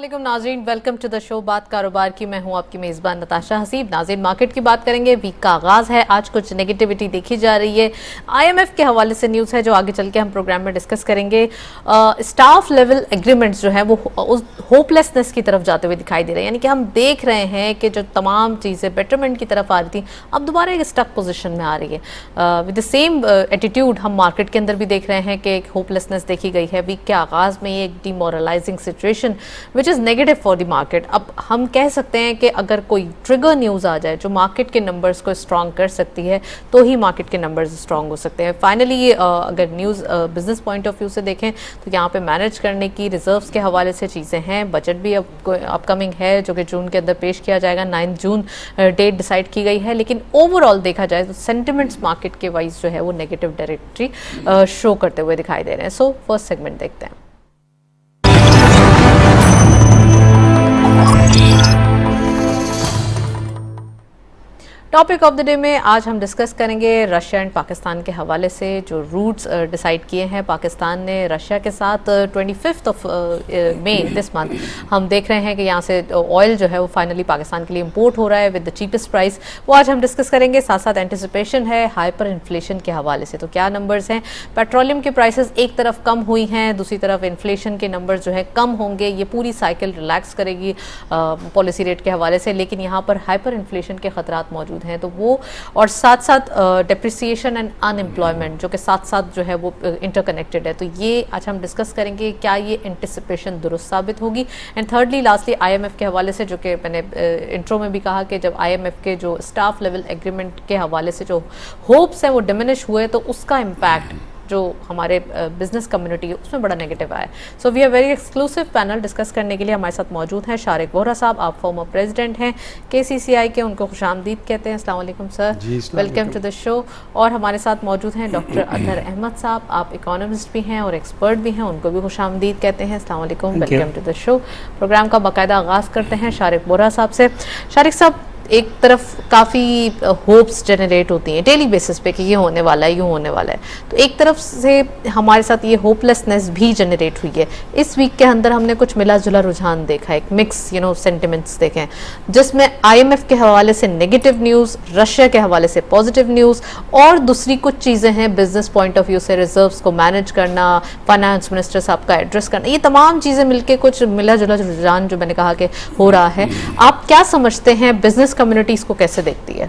अस्सलामुअलैकुम नाज़रीन, welcome to the show बात कारोबार की। मैं हूं आपकी मेज़बान नताशा हसीब। नाज़रीन, मार्केट की बात करेंगे। वीक का आगाज़ है, आज कुछ नेगेटिविटी देखी जा रही है। IMF के हवाले से न्यूज़ है जो आगे चल के हम प्रोग्राम में डिस्कस करेंगे। स्टाफ लेवल एग्रीमेंट्स जो है वो उस होपलेसनेस की तरफ जाते हुए दिखाई दे रहे हैं, यानी कि हम देख रहे हैं कि जो तमाम चीज़ें बेटरमेंट की तरफ आ रही थी अब दोबारा एक स्टक पोजिशन में आ रही है। विद द सेम एटीट्यूड हम मार्केट के अंदर भी देख रहे हैं कि एक होपलेसनेस देखी गई है। वीक के आगाज़ में ये एक demoralising situation which is negative for the market. अब हम कह सकते हैं कि अगर कोई ट्रिगर न्यूज़ आ जाए जो मार्केट के नंबर्स को स्ट्रॉन्ग कर सकती है तो ही मार्केट के नंबर्स स्ट्रॉन्ग हो सकते हैं। फाइनली अगर news business point of view से देखें तो यहाँ पे मैनेज करने की रिजर्व्स के हवाले से चीज़ें हैं। बजट भी अब अपकमिंग है जो कि जून के अंदर पेश किया जाएगा। 9 जून डेट डिसाइड की गई है, लेकिन ओवरऑल देखा जाए तो सेंटिमेंट्स मार्केट के वाइज जो है वो नेगेटिव डायरेक्टरी शो करते हुए दिखाई दे रहे हैं। सो फर्स्ट सेगमेंट देखते हैं। टॉपिक ऑफ द डे में आज हम डिस्कस करेंगे रशिया एंड पाकिस्तान के हवाले से जो रूट्स डिसाइड किए हैं पाकिस्तान ने रशिया के साथ 25 ऑफ मई दिस मंथ। हम देख रहे हैं कि यहाँ से ऑयल जो है वो फाइनली पाकिस्तान के लिए इंपोर्ट हो रहा है विद द चीपेस्ट प्राइस। वो आज हम डिस्कस करेंगे। साथ साथ एंटिसिपेशन है हाइपर इन्फ्लेशन के हवाले से, तो क्या नंबर्स हैं। पेट्रोलियम की प्राइसेस एक तरफ कम हुई हैं, दूसरी तरफ इन्फ्लेशन के नंबर्स जो है कम होंगे। ये पूरी साइकिल रिलैक्स करेगी पॉलिसी रेट के हवाले से, लेकिन यहाँ पर हाइपर इन्फ्लेशन के खतरात मौजूद हैं। तो वो और साथ साथ डेप्रिसिएशन एंड अनएम्प्लॉयमेंट जो कि साथ साथ जो है वो इंटरकनेक्टेड है। तो ये आज हम डिस्कस करेंगे क्या ये एंटिसिपेशन दुरुस्त साबित होगी। एंड थर्डली लास्टली IMF के हवाले से, जो कि मैंने इंट्रो में भी कहा कि जब IMF के जो स्टाफ लेवल एग्रीमेंट के हवाले से जो होप्स हैं वो डिमिनिश हुए तो उसका इम्पैक्ट जो हमारे बिजनेस कम्युनिटी है उसमें बड़ा नेगेटिव आया। So we are very exclusive panel discuss करने के लिए हमारे साथ मौजूद हैं शारिक वोहरा साहब। आप फॉर्मर प्रेसिडेंट हैं KCCI के, उनको खुशामदीद कहते हैं। अस्सलाम वालेकुम sir, welcome to the show. और हमारे साथ मौजूद हैं डॉक्टर अदहर अहमद साहब, आप इकोनॉमिस्ट भी हैं और एक्सपर्ट भी हैं, उनको भी खुशामदीद कहते हैं। अस्सलाम वालेकुम, welcome to the show. Programme का बाकायदा आगाज़ करते हैं शारिक वोहरा साहब से। शारिक साहब, एक तरफ काफ़ी होप्स जनरेट होती हैं डेली बेसिस पे कि ये होने वाला है, ये होने वाला है, तो एक तरफ से हमारे साथ ये होपलेसनेस भी जनरेट हुई है। इस वीक के अंदर हमने कुछ मिला जुला रुझान देखा है, एक मिक्स सेंटिमेंट्स देखे हैं, जिसमें IMF के हवाले से नेगेटिव न्यूज़, रशिया के हवाले से पॉजिटिव न्यूज़ और दूसरी कुछ चीज़ें हैं बिजनेस पॉइंट ऑफ व्यू से, रिजर्व्स को मैनेज करना, फाइनेंस मिनिस्टर साहब का एड्रेस करना, ये तमाम चीज़ें मिलकर कुछ मिला जुला रुझान जो मैंने कहा कि हो रहा है। आप क्या समझते हैं, बिजनेस कम्युनिटी इसको कैसे देखती है?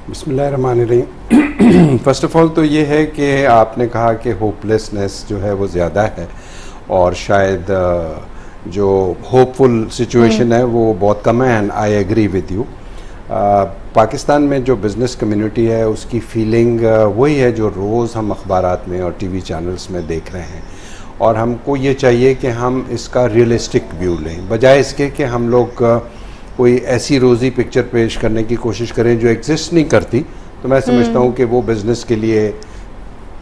बिस्मिल्लाहिर्रहमानिर्रहीम। फर्स्ट ऑफ ऑल तो ये है कि आपने कहा कि होपलेसनेस जो है वो ज़्यादा है और शायद जो होपफुल सिचुएशन है वो बहुत कम है। And I agree with you. Pakistan में जो बिज़नेस कम्युनिटी है उसकी फीलिंग वही है जो रोज़ हम अखबारात में और TV चैनल्स में देख रहे हैं, और हमको ये चाहिए कि हम इसका रियलिस्टिक व्यू लें, बजाय इसके कि हम लोग कोई ऐसी रोज़ी पिक्चर पेश करने की कोशिश करें जो एग्जिस्ट नहीं करती। तो मैं समझता हूँ कि वो बिज़नेस के लिए,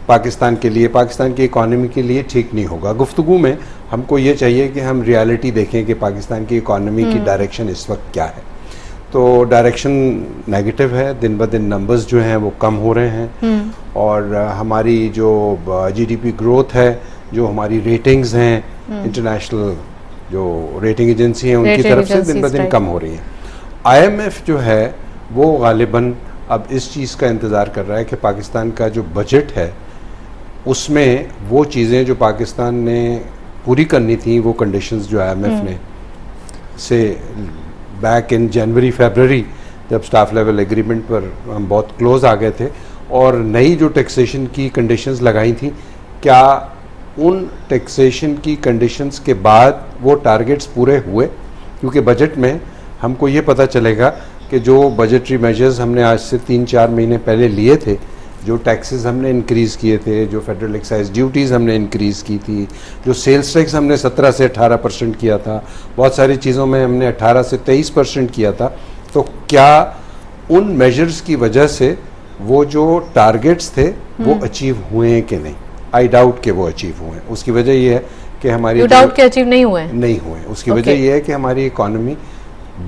पाकिस्तान के लिए, पाकिस्तान की इकॉनमी के लिए ठीक नहीं होगा। गुफ्तगू में हमको ये चाहिए कि हम रियलिटी देखें कि पाकिस्तान की इकॉनमी की डायरेक्शन इस वक्त क्या है। तो डायरेक्शन नेगेटिव है, दिन ब दिन नंबर्स जो हैं वो कम हो रहे हैं, और हमारी जो GDP ग्रोथ है, जो हमारी रेटिंग्स हैं इंटरनेशनल जो रेटिंग एजेंसी हैं उनकी तरफ से दिन ब दिन कम हो रही हैं। IMF जो है वो गालिबन अब इस चीज़ का इंतज़ार कर रहा है कि पाकिस्तान का जो बजट है उसमें वो चीज़ें जो पाकिस्तान ने पूरी करनी थी, वो कंडीशंस जो IMF ने से बैक इन जनवरी-फरवरी जब स्टाफ लेवल एग्रीमेंट पर हम बहुत क्लोज आ गए थे और नई जो टैक्सेशन की कंडीशंस लगाई थी, क्या उन टैक्सेशन की कंडीशंस के बाद वो टारगेट्स पूरे हुए? क्योंकि बजट में हमको ये पता चलेगा कि जो बजटरी मेजर्स हमने आज से 3-4 महीने पहले लिए थे, जो टैक्सेस हमने इंक्रीज़ किए थे, जो फेडरल एक्साइज ड्यूटीज़ हमने इंक्रीज़ की थी, जो सेल्स टैक्स हमने 17 से 18% किया था, बहुत सारी चीज़ों में हमने 18 से 23% किया था, तो क्या उन मेजर्स की वजह से वो जो टारगेट्स थे वो अचीव हुए हैं कि नहीं? आई डाउट कि वो अचीव हुए हैं। उसकी वजह ये है कि हमारी डाउट के अचीव नहीं हुए उसकी वजह ये है कि हमारी इकॉनमी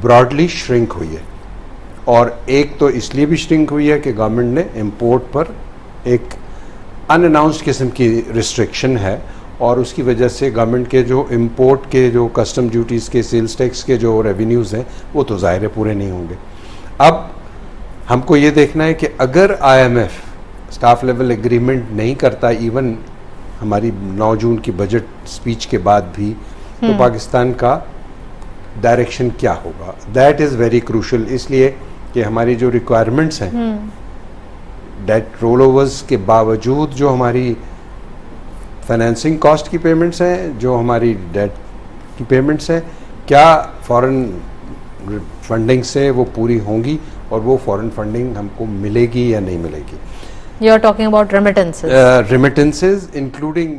ब्रॉडली श्रिंक हुई है, और एक तो इसलिए भी श्रिंक हुई है कि गवर्नमेंट ने इंपोर्ट पर एक अनअनाउंस्ड किस्म की रिस्ट्रिक्शन है, और उसकी वजह से गवर्नमेंट के जो इंपोर्ट के जो कस्टम ड्यूटीज़ के सेल्स टैक्स के जो रेवेन्यूज़ हैं वो तो ज़ाहिर है पूरे नहीं होंगे। अब हमको ये देखना है कि अगर आईएमएफ स्टाफ लेवल एग्रीमेंट नहीं करता इवन हमारी 9 जून की बजट स्पीच के बाद भी, तो पाकिस्तान का डायरेक्शन क्या होगा, दैट इज़ वेरी क्रूशल। इसलिए कि हमारी जो रिक्वायरमेंट्स हैं डेट रोल ओवर्स के बावजूद जो हमारी फाइनेंसिंग कॉस्ट की पेमेंट्स हैं, जो हमारी डेट की पेमेंट्स हैं, क्या फॉरेन फंडिंग से वो पूरी होंगी और वो फॉरेन फंडिंग हमको मिलेगी या नहीं मिलेगी। You are talking about remittances. Remittances including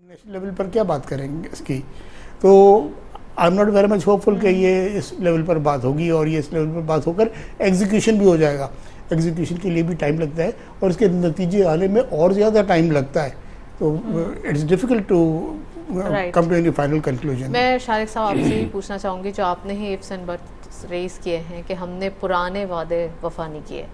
national level पर क्या बात करेंगे इसकी, तो I am not very much hopeful कि ये इस लेवल पर बात होगी और ये इस लेवल पर बात होकर एग्जीक्यूशन भी हो जाएगा। एग्जीक्यूशन के लिए भी टाइम लगता है और इसके नतीजे आने में और ज़्यादा टाइम लगता है, तो it's difficult to come to any final conclusion. मैं शारिक साहब आपसे ही पूछना चाहूँगी, जो आपने ही इफ्स एंड बट्स रेस किए हैं कि हमने पुराने वादे वफा नहीं किए,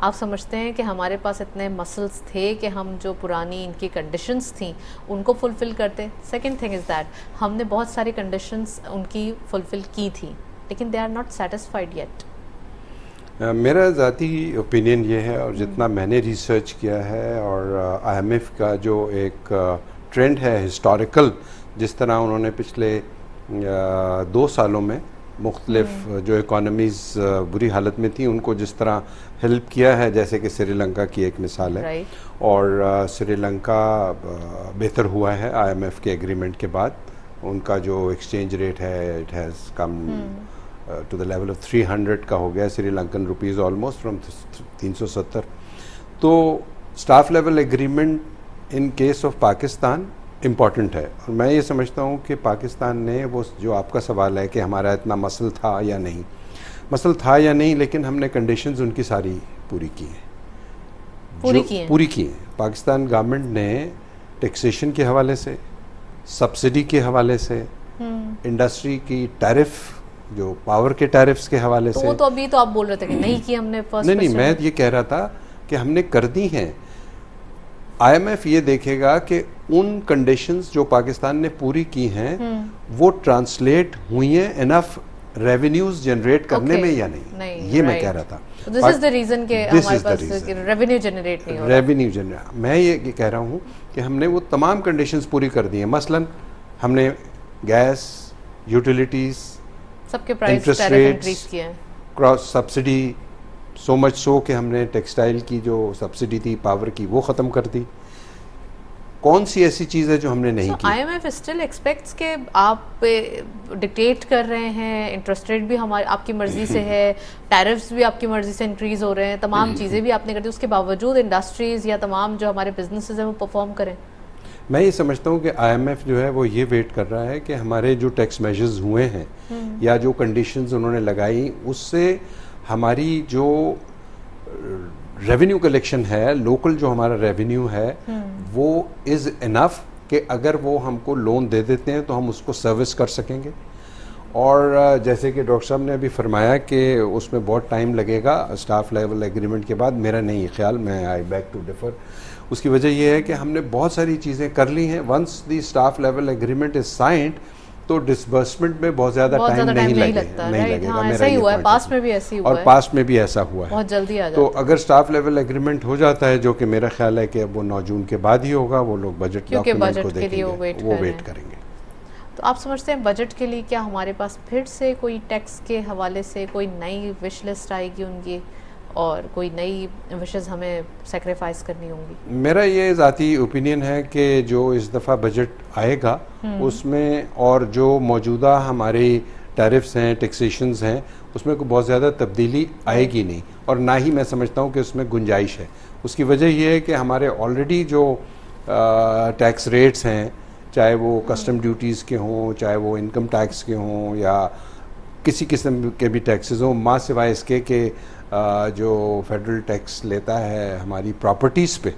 आप समझते हैं कि हमारे पास इतने मसल्स थे कि हम जो पुरानी इनकी कंडीशंस थी उनको फुलफ़िल करते? सेकंड थिंग इज़ दैट हमने बहुत सारी कंडीशंस उनकी फुलफ़िल की थी लेकिन they are not satisfied yet. मेरा ज़ाती ओपिनियन ये है और जितना मैंने रिसर्च किया है और आईएमएफ का जो एक ट्रेंड है हिस्टोरिकल, जिस तरह उन्होंने पिछले 2 सालों में मुख्तलिफ जो इकोनॉमीज़ बुरी हालत में थी उनको जिस तरह हेल्प किया है, जैसे कि श्रीलंका की एक मिसाल है और श्रीलंका बेहतर हुआ है आईएमएफ के एग्रीमेंट के बाद। उनका जो एक्सचेंज रेट है it has come to the level of 300 का हो गया श्रीलंकन रुपीज़ ऑलमोस्ट फ्रॉम 370। तो staff level agreement in case of Pakistan important है और मैं ये समझता हूँ कि पाकिस्तान ने वो जो आपका सवाल है कि हमारा इतना मसल था या नहीं, मसल था या नहीं, लेकिन हमने कंडीशंस उनकी सारी पूरी की हैं, पूरी की हैं। पाकिस्तान गवर्नमेंट ने टैक्सेशन के हवाले से, सब्सिडी के हवाले से, इंडस्ट्री की टैरिफ जो पावर के टैरिफ्स के हवाले से, वो तो अभी तो आप बोल रहे थे कि नहीं की हमने फर्स्ट। नहीं, मैं ये कह रहा था कि हमने कर दी हैं। आईएमएफ ये देखेगा कि उन कंडीशंस जो पाकिस्तान ने पूरी की हैं वो ट्रांसलेट हुई हैं इनफ रेवेन्यूज जनरेट करने में या नहीं, ये मैं कह रहा था। दिस इज द रीजन कि हमारे पास रेवेन्यू जनरेट नहीं हो रहा। रेवेन्यू जनरेट, मैं ये कह रहा हूँ कि हमने वो तमाम कंडीशंस पूरी कर दी हैं। मसलन हमने गैस, यूटिलिटीज, सबके प्राइस टैरिफ इंक्रीज किए हैं, cross subsidy, so much so कि हमने टेक्सटाइल की जो सब्सिडी थी पावर की वो ख़त्म कर दी। कौन सी ऐसी चीज़ है जो हमने नहीं की? आईएमएफ स्टिल एक्सपेक्ट्स के आप डिक्टेट कर रहे हैं, इंटरेस्ट रेट भी हमारी आपकी मर्जी से है, टैरिफ्स भी आपकी मर्जी से इंक्रीज हो रहे हैं, तमाम चीज़ें भी आपने कर दी, उसके बावजूद इंडस्ट्रीज़ या तमाम जो हमारे बिजनेसेस हैं वो परफॉर्म करें। मैं ये समझता हूँ कि आईएमएफ जो है वो ये वेट कर रहा है कि हमारे जो टैक्स मेजर्स हुए हैं या जो कंडीशंस उन्होंने लगाई उससे हमारी जो रेवेन्यू कलेक्शन है, लोकल जो हमारा रेवेन्यू है वो इज़ इनफ कि अगर वो हमको लोन दे देते हैं तो हम उसको सर्विस कर सकेंगे। और जैसे कि डॉक्टर साहब ने अभी फरमाया कि उसमें बहुत टाइम लगेगा स्टाफ लेवल एग्रीमेंट के बाद, मेरा नहीं ख्याल, मैं आई बैक टू डिफर। उसकी वजह यह है कि हमने बहुत सारी चीज़ें कर ली हैं। Once the staff level agreement is signed तो डिसबर्समेंट में बहुत ज़्यादा टाइम नहीं लगेगा। ऐसा ही हुआ है, पास्ट में भी ऐसे ही हुआ है और पास्ट में भी ऐसा हुआ है, बहुत जल्दी आ जाता तो अगर स्टाफ लेवल एग्रीमेंट हो जाता है, जो कि मेरा ख्याल है कि अब वो 9 जून के बाद ही होगा, वो लोग बजट डॉक्यूमेंट को देखेंगे, वो वेट करेंगे। तो आप समझते हैं बजट के लिए क्या हमारे पास फिर से कोई टैक्स के हवाले से कोई नई विश लिस्ट आएगी उनकी और कोई नई विशेज़ हमें सेक्रीफाइस करनी होंगी? मेरा ये ज़ाती ओपिनियन है कि जो इस दफ़ा बजट आएगा उसमें और जो मौजूदा हमारी टैरिफ्स हैं, टैक्सेशंस हैं, उसमें कोई बहुत ज़्यादा तब्दीली आएगी नहीं और ना ही मैं समझता हूँ कि उसमें गुंजाइश है। उसकी वजह ये है कि हमारे ऑलरेडी जो टैक्स रेट्स हैं, चाहे वो कस्टम ड्यूटीज़ के हों, चाहे वो इनकम टैक्स के हों या किसी किस्म के भी टैक्सेस हों, माँ सिवाय इसके कि जो फेडरल टैक्स लेता है हमारी प्रॉपर्टीज़ पे,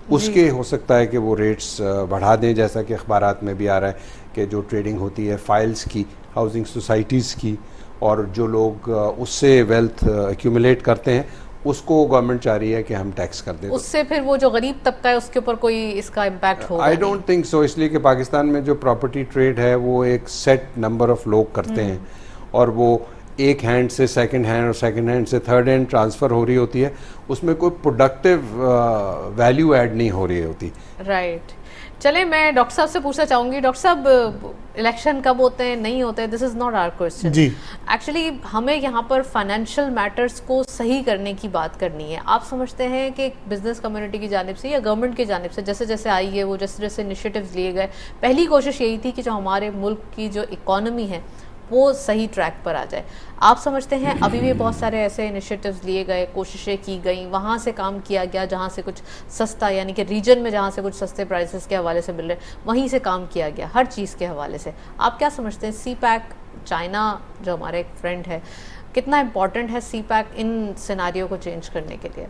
उसके हो सकता है कि वो रेट्स बढ़ा दें, जैसा कि अखबारात में भी आ रहा है कि जो ट्रेडिंग होती है फाइल्स की, हाउसिंग सोसाइटीज़ की, और जो लोग उससे वेल्थ एक्यूमुलेट करते हैं उसको गवर्नमेंट चाह रही है कि हम टैक्स कर दें। उससे फिर वो जो गरीब तबका है उसके ऊपर कोई इसका इम्पैक्ट होगा? आई डोंट थिंक सो, इसलिए कि पाकिस्तान में जो प्रॉपर्टी ट्रेड है वो एक सेट नंबर ऑफ लोग करते हैं और वो एक हैंड से सेकंड हैंड और सेकंड हैंड से थर्ड हैंड ट्रांसफ़र हो रही होती है, उसमें कोई प्रोडक्टिव वैल्यू ऐड नहीं हो रही होती। राइट। चले, मैं डॉक्टर साहब से पूछना चाहूँगी, डॉक्टर साहब इलेक्शन कब होते हैं, नहीं होते हैं, this is not our question जी। एक्चुअली हमें यहाँ पर फाइनेंशियल मैटर्स को सही करने की बात करनी है। आप समझते हैं कि बिजनेस कम्युनिटी की जानिब से या गवर्नमेंट की जानिब से जैसे जैसे आई है वो जैसे जैसे इनिशिएटिव्स लिए गए, पहली कोशिश यही थी कि जो हमारे मुल्क की जो इकॉनमी है वो सही ट्रैक पर आ जाए। आप समझते हैं अभी भी बहुत सारे ऐसे इनिशिएटिव्स लिए गए, कोशिशें की गई, वहाँ से काम किया गया जहाँ से कुछ सस्ता, यानी कि रीजन में जहाँ से कुछ सस्ते प्राइसेस के हवाले से मिल रहे वहीं से काम किया गया, हर चीज़ के हवाले से। आप क्या समझते हैं CPEC, चाइना जो हमारा एक फ्रेंड है, कितना इम्पोर्टेंट है CPEC इन सिनारियों को चेंज करने के लिए?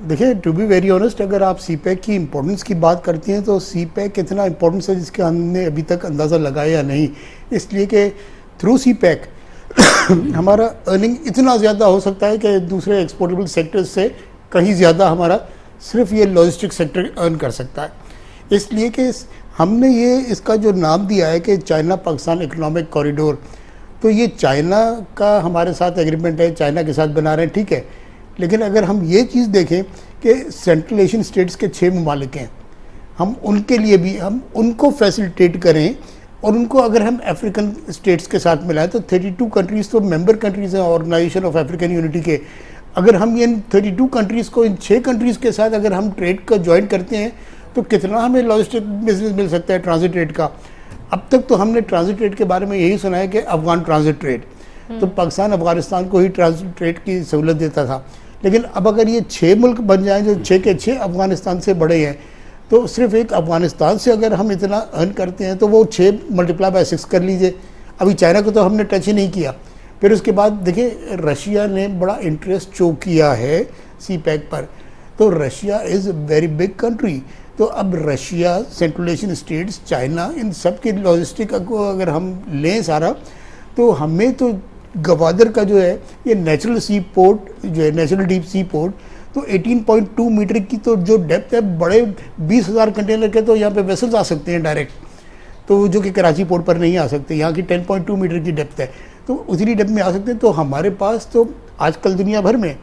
देखिए, टू बी वेरी ऑनेस्ट, अगर आप CPEC की इम्पोर्टेंस की बात करती हैं तो CPEC कितना इम्पोर्टेंस है जिसका हमने अभी तक अंदाज़ा लगाया या नहीं, इसलिए कि थ्रू CPEC हमारा अर्निंग इतना ज़्यादा हो सकता है कि दूसरे एक्सपोर्टेबल सेक्टर्स से कहीं ज़्यादा हमारा सिर्फ ये लॉजिस्टिक सेक्टर अर्न कर सकता है। इसलिए कि हमने ये इसका जो नाम दिया है कि चाइना पाकिस्तान इकोनॉमिक कॉरिडोर, तो ये चाइना का हमारे साथ एग्रीमेंट है, चाइना के साथ बना रहे हैं, ठीक है। लेकिन अगर हम ये चीज़ देखें कि सेंट्रल एशियन स्टेट्स के 6 ममालिक हैं, हम उनके लिए भी हम उनको फैसिलिटेट करें और उनको अगर हम अफ्रीकन स्टेट्स के साथ मिलाएं तो 32 कंट्रीज़ तो मेंबर कंट्रीज़ हैं ऑर्गेनाइजेशन ऑफ अफ्रीकन यूनिटी के। अगर हम इन 32 कंट्रीज़ को इन 6 कंट्रीज़ के साथ अगर हम ट्रेड का ज्वाइन करते हैं तो कितना हमें लॉजिस्टिक बिजनेस मिल सकता है ट्रांजिट ट्रेड का। अब तक तो हमने ट्रांजिट ट्रेड के बारे में यही सुना है कि अफगान ट्रांजिट ट्रेड, तो पाकिस्तान अफगानिस्तान को ही ट्रांजिट ट्रेड की सहूलत देता था। लेकिन अब अगर ये 6 मुल्क बन जाएं जो 6 के 6 अफगानिस्तान से बड़े हैं, तो सिर्फ एक अफगानिस्तान से अगर हम इतना अर्न करते हैं तो वो 6 × 6 कर लीजिए। अभी चाइना को तो हमने टच ही नहीं किया। फिर उसके बाद देखिए, रशिया ने बड़ा इंटरेस्ट शो किया है CPEC पर, तो Russia is very big country. तो अब Russia, central Asian states, China, इन सब की लॉजिस्टिक को अगर हम लें सारा, तो हमें तो गवादर का जो है ये नेचुरल सी पोर्ट जो है, नेचुरल डीप सी पोर्ट, तो 18.2 मीटर की तो जो डेप्थ है, बड़े 20,000 कंटेनर के तो यहाँ पे वेसल्स आ सकते हैं डायरेक्ट, तो जो कि कराची पोर्ट पर नहीं आ सकते। यहाँ की 10.2 मीटर की डेप्थ है, तो उतनी डेप्थ में आ सकते हैं। तो हमारे पास तो आजकल दुनिया भर में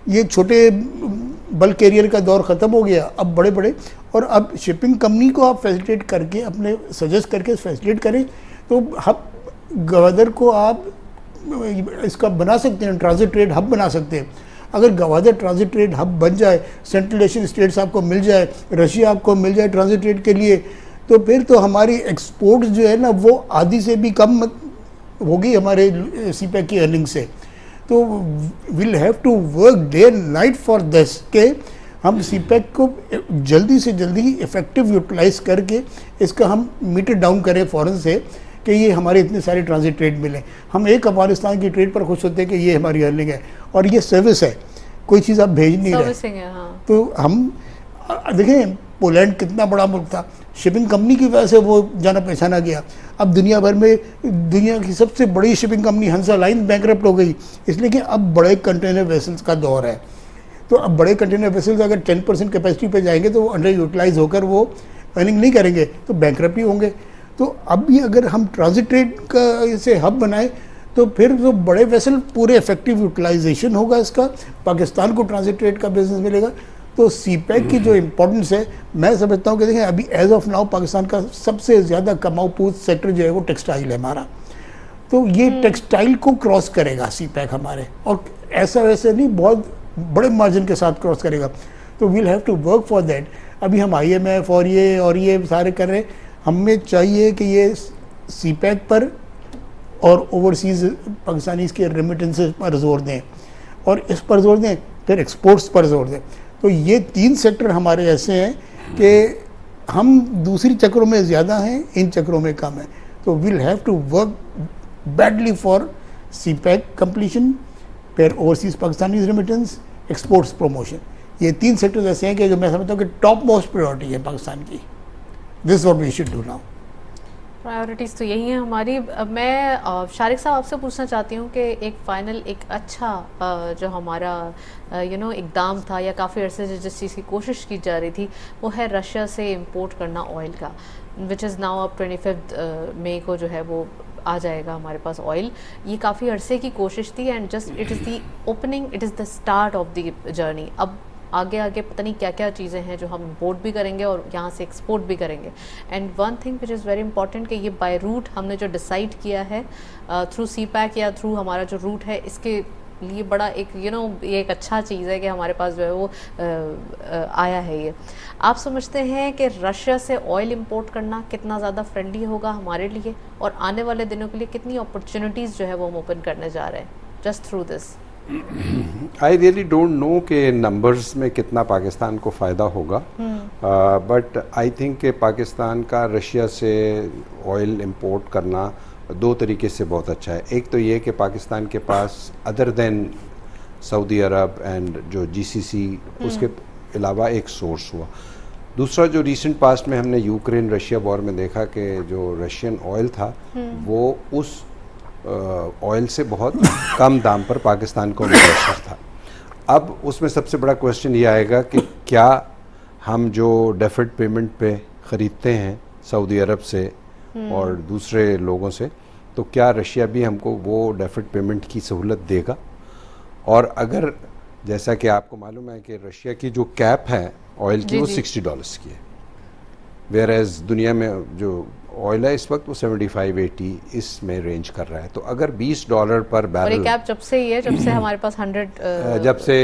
ये छोटे बल्क कैरियर का दौर ख़त्म हो गया, अब बड़े बड़े, और अब शिपिंग कंपनी को आप फैसिलिटेट करके अपने सजेस्ट करके फैसिलिटेट करें तो हब गवादर को आप इसका बना सकते हैं, ट्रांजिट ट्रेड हब बना सकते हैं। अगर गवादर ट्रांजिट ट्रेड हब बन जाए, सेंट्रल एशियन स्टेट्स आपको मिल जाए, रशिया आपको मिल जाए ट्रांजिट ट्रेड के लिए, तो फिर तो हमारी एक्सपोर्ट्स जो है ना वो आधी से भी कम होगी हमारे CPEC की अर्निंग से। तो will have to work day and night for this के हम CPEC को जल्दी से जल्दी इफ़ेक्टिव यूटिलाइज करके इसका हम मीटर डाउन करें फ़ौरन से कि ये हमारे इतने सारे ट्रांजिट ट्रेड मिले। हम एक अफगानिस्तान की ट्रेड पर खुश होते हैं कि ये हमारी अर्निंग है और ये सर्विस है, कोई चीज़ आप भेज नहीं रहे। हाँ। तो हम देखें, पोलैंड कितना बड़ा मुल्क था, शिपिंग कंपनी की वजह से वो जाना पहचाना गया। अब दुनिया भर में दुनिया की सबसे बड़ी शिपिंग कंपनी हंसा लाइन बैंकरप्ट हो गई, इसलिए कि अब बड़े कंटेनर वेसल्स का दौर है। तो अब बड़े कंटेनर वेसल्स अगर 10% कैपेसिटी पे जाएंगे तो वो अंडर यूटिलाइज होकर वो अर्निंग नहीं करेंगे, तो बैंकरप्ट ही होंगे। तो अब भी अगर हम ट्रांजिट ट्रेड का इसे हब बनाएं तो फिर जो बड़े वेसल पूरे इफेक्टिव यूटिलाइजेशन होगा इसका, पाकिस्तान को ट्रांजिट ट्रेड का बिजनेस मिलेगा। तो CPEC की जो इम्पोर्टेंस है, मैं समझता हूँ कि देखें अभी एज ऑफ नाउ पाकिस्तान का सबसे ज़्यादा कमाऊ पूछ सेक्टर जो है वो टेक्सटाइल है हमारा। तो ये टेक्सटाइल को क्रॉस करेगा CPEC हमारे, और ऐसा वैसे नहीं, बहुत बड़े मार्जिन के साथ क्रॉस करेगा। तो we'll have to work for that. अभी हम IMF और ये सारे कर रहे हैं, हमें चाहिए कि ये CPEC पर और ओवरसीज़ पाकिस्तानी के रेमिटेंसेस पर जोर दें, और इस पर जोर दें, फिर एक्सपोर्ट्स पर जोर दें। तो ये 3 सेक्टर हमारे ऐसे हैं कि हम दूसरी चक्रों में ज़्यादा हैं, इन चक्रों में कम है। तो we'll have to work badly for CPEC completion, फिर overseas Pakistani remittance, exports promotion. ये 3 सेक्टर ऐसे हैं कि जो मैं समझता हूँ कि टॉप मोस्ट प्रायोरिटी है पाकिस्तान की। This what we should do now. Priorities तो यही हैं हमारी। मैं शारिक साहब आपसे पूछना चाहती हूँ कि एक फाइनल एक अच्छा जो हमारा इकदाम था या काफ़ी अरसे से जिस चीज़ की कोशिश की जा रही थी वो है रशिया से इंपोर्ट करना ऑयल का, विच इज़ नाउ अब 25 मई को जो है वो आ जाएगा हमारे पास ऑयल। ये काफ़ी अरसे की कोशिश थी and just it is the opening, it is the start of the journey. अब आगे आगे पता नहीं क्या क्या चीज़ें हैं जो हम इंपोर्ट भी करेंगे और यहाँ से एक्सपोर्ट भी करेंगे। And one thing which is very important कि ये बाय रूट हमने जो डिसाइड किया है थ्रू सी पैक या थ्रू हमारा जो रूट है, इसके लिए बड़ा एक ये एक अच्छा चीज़ है कि हमारे पास जो है वो आया है। ये आप समझते हैं कि रशिया से ऑयल इंपोर्ट करना कितना ज़्यादा फ्रेंडली होगा हमारे लिए और आने वाले दिनों के लिए कितनी अपॉर्चुनिटीज़ जो है वो हम ओपन करने जा रहे हैं just through this? I really don't know कि नंबर्स में कितना पाकिस्तान को फ़ायदा होगा, बट आई थिंक कि पाकिस्तान का रशिया से ऑयल इंपोर्ट करना दो तरीके से बहुत अच्छा है। एक तो ये कि पाकिस्तान के पास other than Saudi Arabia and जो जीसीसी उसके अलावा एक सोर्स हुआ। दूसरा जो रिसेंट पास्ट में हमने यूक्रेन रशिया वॉर में देखा कि जो रशियन ऑयल था वो उस ऑयल से बहुत कम दाम पर पाकिस्तान को मुयसर था। अब उसमें सबसे बड़ा क्वेश्चन ये आएगा कि क्या हम जो डेफर्ड पेमेंट पे ख़रीदते हैं सऊदी अरब से और दूसरे लोगों से, तो क्या रशिया भी हमको वो डेफर्ड पेमेंट की सहूलत देगा? और अगर जैसा कि आपको मालूम है कि रशिया की जो कैप है ऑयल की वो $60 की है, वेयर एज दुनिया में जो ऑयल है इस वक्त वो 75-80 इसमें रेंज कर रहा है। तो अगर $20 पर बैरल, और कैप जब से ही है जब से हमारे पास 100 जब से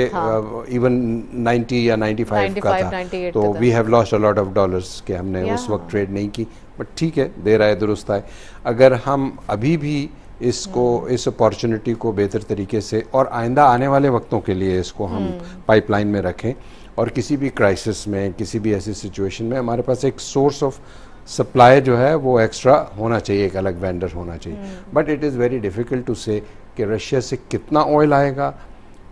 इवन 90 या 95 का था, तो we have lost a lot of dollars कि हमने उस वक्त ट्रेड नहीं की। बट ठीक है, देर आए दुरुस्त आए। अगर हम अभी भी इसको इस अपॉर्चुनिटी को बेहतर तरीके से और आइंदा आने वाले वक्तों के लिए इसको हम पाइपलाइन में रखें और किसी भी क्राइसिस में, किसी भी ऐसी सिचुएशन में हमारे पास एक सोर्स ऑफ सप्लाई जो है वो एक्स्ट्रा होना चाहिए, एक अलग वेंडर होना चाहिए। But it is very difficult to say कि रशिया से कितना ऑयल आएगा